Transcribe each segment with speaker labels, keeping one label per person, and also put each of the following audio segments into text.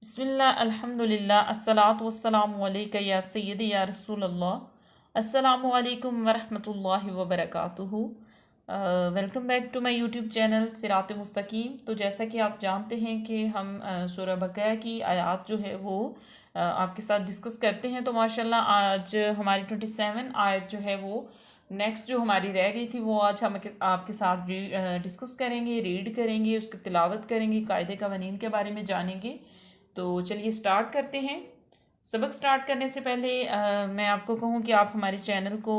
Speaker 1: बिस्मिल्लाह अल्हम्दुलिल्लाह अस्सलातु वस्सलामु अलैका या सय्यदी या रसूल अल्लाह। अस्सलामु अलैकुम वरहमतुल्लाहि वबरकातुहू। Welcome back to my YouTube channel Sirat Mustaqeem. तो जैसा कि आप जानते हैं कि हम सूरह बकरा की आयत जो है वो आपके साथ डिस्कस करते हैं। तो माशाल्लाह आज हमारी 27 आयत जो है वो नेक्स्ट जो हमारी रह गई थी वो आज हम आपके साथ डिस्कस करेंगे, रीड करेंगे, उसकी तिलावत करेंगे, कायदे कवानीन के बारे में जानेंगे। तो चलिए स्टार्ट करते हैं। सबक स्टार्ट करने से पहले मैं आपको कहूँ कि आप हमारे चैनल को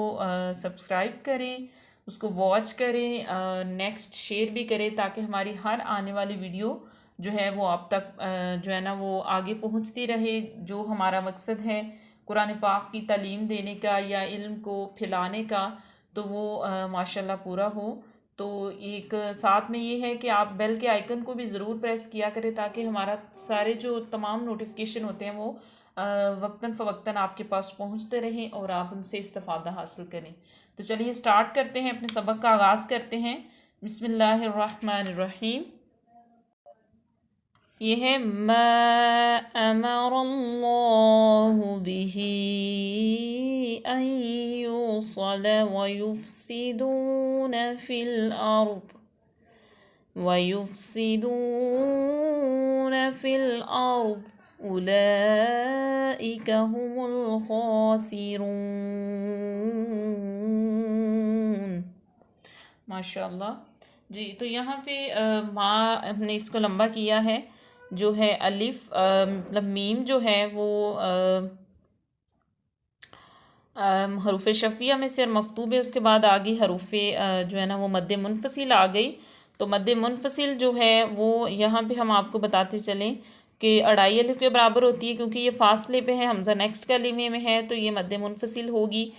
Speaker 1: सब्सक्राइब करें, उसको वॉच करें, नेक्स्ट शेयर भी करें ताकि हमारी हर आने वाली वीडियो जो है वो आप तक जो है ना वो आगे पहुँचती रहे। जो हमारा मकसद है कुरान पाक की तालीम देने का या इल्म को फैलाने का, तो वो माशाल्लाह पूरा हो। तो एक साथ में ये है कि आप बेल के आइकन को भी ज़रूर प्रेस किया करें ताकि हमारा सारे जो तमाम नोटिफिकेशन होते हैं वो वक्तन फ़वक्तन आपके पास पहुंचते रहें और आप उनसे इस्तेफ़ादा हासिल करें। तो चलिए स्टार्ट करते हैं, अपने सबक का आगाज़ करते हैं। बिस्मिल्लाहिर्रहमानिर्रहीम। ये है मा अमरल्लाहु बिही अन युसल व युफ्सिदून फिल अर्द उलाइका हुमुल खासिरून। माशाल्लाह जी। तो यहाँ पे माँ हमने इसको लंबा किया है, जो है अलिफ मतलब मीम जो है वो हरूफ शफ़िया में से और मफतूब है। उसके बाद आगे हरूफ जो है ना वो मद्दे मुनफसिल आ गई। तो मद्दे मुनफसिल जो है वो यहाँ पे हम आपको बताते चलें कि अढ़ाई अलिफ के बराबर होती है, क्योंकि ये फासले पे है, हमज़ा नेक्स्ट कलीमे में है तो ये मद्दे मुनफसिल होगी।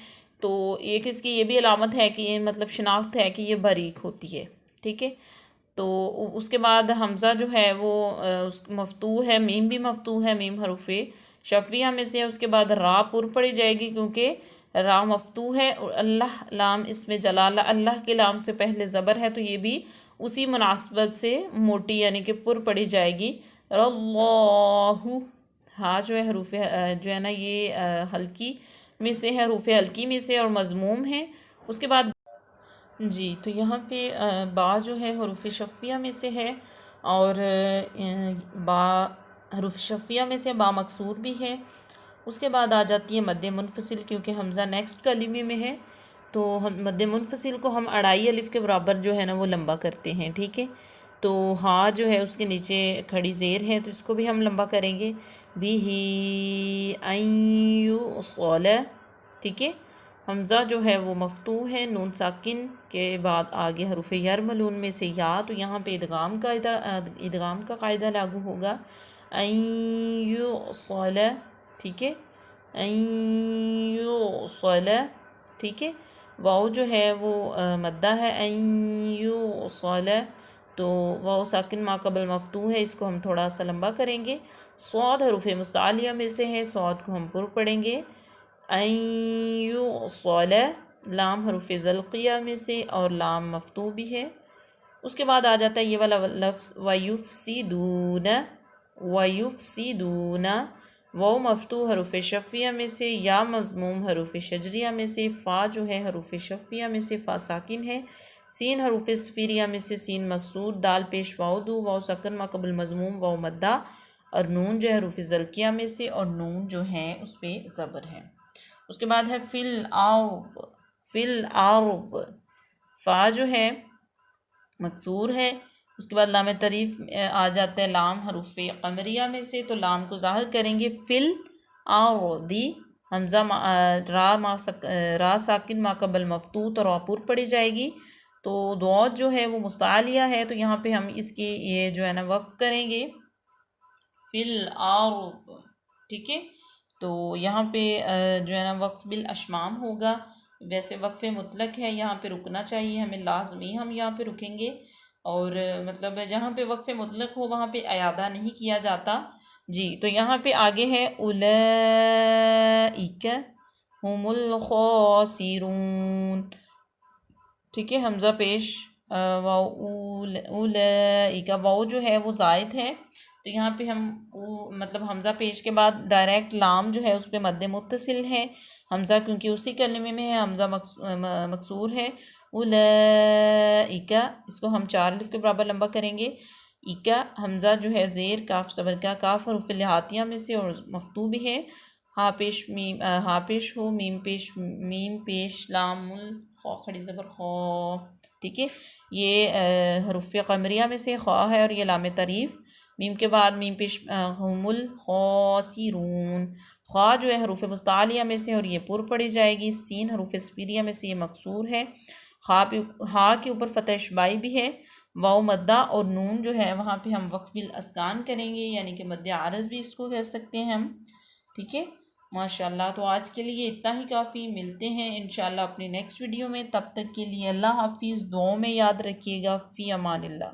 Speaker 1: तो एक इसकी ये भी अलामत है कि ये मतलब शनाख्त है कि ये बारीक होती है। ठीक है। तो उसके बाद हमज़ा जो है वो उस मफतू है, मीम भी मफतू है, मीम हरूफे शफ़िया में से है। उसके बाद रा पुर पड़ी जाएगी क्योंकि रा मफतू है और अल्लाह लाम इसमें जलाला अल्लाह के लाम से पहले ज़बर है, तो ये भी उसी मुनासबत से मोटी यानी कि पुर पड़ी जाएगी। अल्लाहु हाँ जो है हरूफ जो है ना ये हल्की में से है, हरूफ हल्की में से और मज़मूम है। उसके बाद जी। तो यहाँ पे बा जो है हरूफ शफ़िया में से है और बा हरूफ शफ़िया में से बा मकसूर भी है। उसके बाद आ जाती है मद्दे मुनफसिल, क्योंकि हमज़ा नेक्स्ट कलीमे में है तो हम मद्दे मुनफसिल को हम अढ़ाई अलिफ के बराबर जो है ना वो लंबा करते हैं। ठीक है। तो हाँ जो है उसके नीचे खड़ी ज़ेर है तो इसको भी हम लंबा करेंगे। बिही अय्यु सोला। ठीक है। हमज़ा जो है वो मफतू है, नून साकिन के बाद आगे हरूफ यरमलून में से या, तो यहाँ पे इदगाम का कायदा लागू होगा। अय्युसल। ठीक है। अय्युसल। ठीक है। वाव जो है वो मद्दा है अय्युसल, तो वाव साकिन मा कबल मफतू है, इसको हम थोड़ा सा लंबा करेंगे। सौद हरूफ मुस्तालिया में से है, सौद को हम पुर पढ़ेंगे। अय्युसल। लाम हरूफ ज़ल्क़िया में से और लाम मफतू भी है। उसके बाद आ जाता है ये वाला लफ्ज़ वयुफ़सिदून। वयुफ़सिदून वो मफतू हरूफ शफ़िया में से, या मज़मूम हरूफ शजरिया में से, फ़ा जो है हरूफ शफ़िया में से फ़ा साकिन है, सीन हरूफ सफ़िरिया में से सीन मकसूर, दाल पेश वाव दू वाव सकन माकबल मज़मूम वाव मद्दा, और नून जो है हरूफ ज़ल्क़िया में से और नून जो है उस पर ज़बर है। उसके बाद है फिल आर्द। फिल आर्द फ़ा जो है मकसूर है। उसके बाद लाम तरीफ आ जाता है लाम हरूफ कमरिया में से, तो लाम को ज़ाहिर करेंगे फिल आर्दी। हमज़ा रा साकिन मा कबल मफतूत और अपूर पड़ी जाएगी। तो दौद जो है वो मुस्तालिया है, तो यहाँ पे हम इसकी ये जो है ना वक्फ करेंगे फिल आर्द। ठीक है। तो यहाँ पे जो है ना वक्फ बिल अशमाम होगा। वैसे वक्फ मुतलक है, यहाँ पे रुकना चाहिए हमें, लाजमी हम यहाँ पे रुकेंगे। और मतलब जहाँ पे वक्फ मुतलक हो वहाँ पे अयादा नहीं किया जाता। जी। तो यहाँ पे आगे है उलाइका हुमुल खासिरून। ठीक है। हमज़ा पेश वाव उलाइका, वाव जो है वो ज़ायद है, तो यहाँ पे हम वो मतलब हमज़ा पेश के बाद डायरेक्ट लाम जो है उस पर मद्दे मुत्तसिल है। हमज़ा क्योंकि उसी कलमे में है, हमज़ा मकसूर है। उलैइका, इसको हम 4 अलिफ के बराबर लंबा करेंगे। इका हमज़ा जो है ज़ेर काफ सबर का, काफ हरूफ लिहातिया में से और मफ्तू भी है। हा पेश मीम, हा पेश हो, मीम पेश लामुल खौ खड़ी ज़बर खौ। ठीक है, ये हरूफ क़मरिया में से खौ है और ये लाम तारीफ़। मीम के बाद मीम पेश हुमुल खासिरून। ख्वा जो है हरूफ मुस्तालिया में से और ये पुर पड़ी जाएगी। सीन हरूफ स्पीरिया में से ये मकसूर है। हा के ऊपर फतह शबाई भी है। वाव मद्दा और नून जो है वहाँ पे हम वक्फिल अस्कान करेंगे, यानी कि मद्दे आरज़ भी इसको कह सकते हैं हम। ठीक है, माशाल्लाह। तो आज के लिए इतना ही काफ़ी, मिलते हैं इंशाल्लाह अपनी नेक्स्ट वीडियो में। तब तक के लिए अल्लाह हाफिज़, दुआओं में याद रखिएगा। फ़ी अमानिल्लाह।